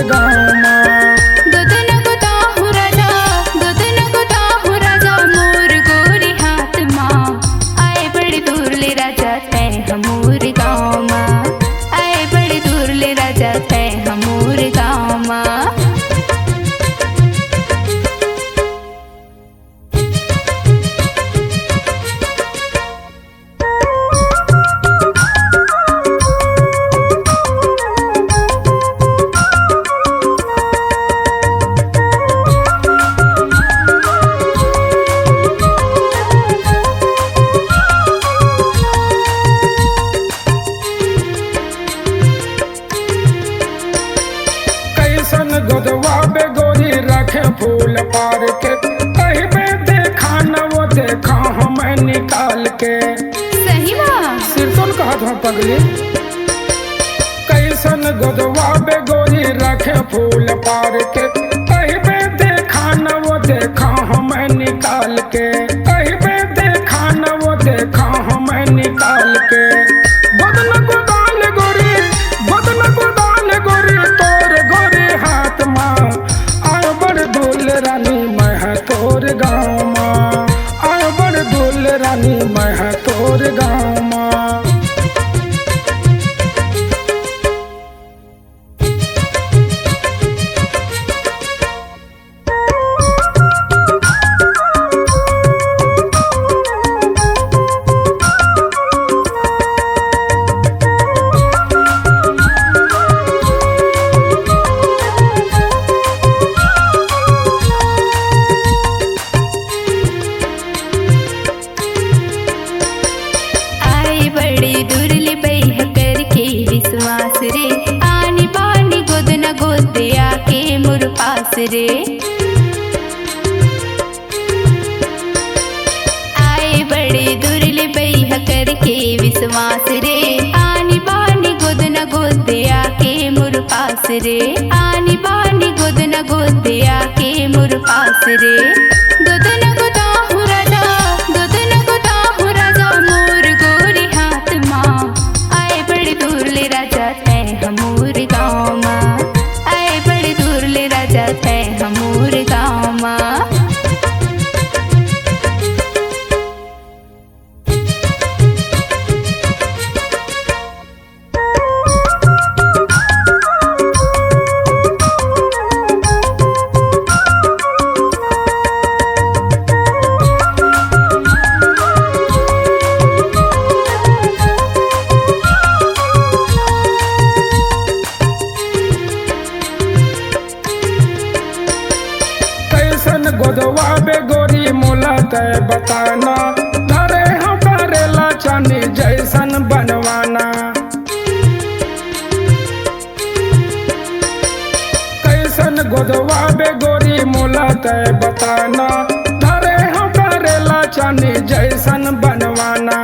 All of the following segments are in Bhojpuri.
गाँव माँ। गोदन गोदाहु राजा, गोदन गोदाहु राजा मोर गोरी हाथ माँ। आए बड़े दूर ले राजा तै हमूर गाँव माँ। आए बड़े दूर ले राजा तै हमूर गाँव माँ। कैसन गोदवा बे गोरी रखे फूल पार के, कहीं पे देखा न वो देखा हमें निकाल के। सही बा सिरतोन कहा था पगली। कैसन गोदवा बे गोरी रखे फूल पार के, कहीं पे देखा न वो देखा हमें निकाल के। कहीं पे देखा न वो देखा हमें निकाल के। बदन गोदाल गोरी, बदन गोदाल गोरी तोर गोरी हाथ माँ। आय बड़ दुल रानी मैं तोर गाँव माँ। आय बड़ दुल रानी मैं तोर गाँव माँ। बड़ी दुर्ल बैह करके विश्वास रे। आनी बानी गोद न गोद आके मुर पास रे। आए बड़ी दुर्ल बैह करके विश्वास रे। आनी बानी गोद न गोद आके मुर पास रे। आनी बानी गोद न गोद आके मुर पास रे। गोद न गोदाहु राजा, गोद न गोदाहु राजा मोर गोरी हाथ माँ। आए बड़े दूर ले राजा तै हमूर गाँव माँ। आए बड़े दूर ले राजा तै हमूर गाँव माँ। कैसन गोदवा बे गोरी मोला तय बताना। धरे हम करेला चांदी जैसन बनवाना। कैसन गोदवा बे गोरी मोला तय बताना। धरे हम करेला चांदी जैसन बनवाना।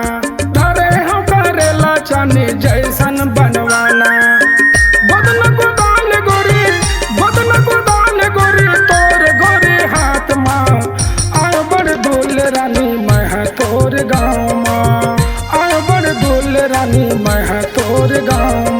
धरे हम करेला चांदी जैसन बनवाना। बदन गोदाल गोरी, बदन गोदाल गोरी तोर गोरी हाथ माँ। आय बड़ दुल रानी मैं तोर गाँव माँ। आय बड़ दुल रानी मैं तोर गाँव।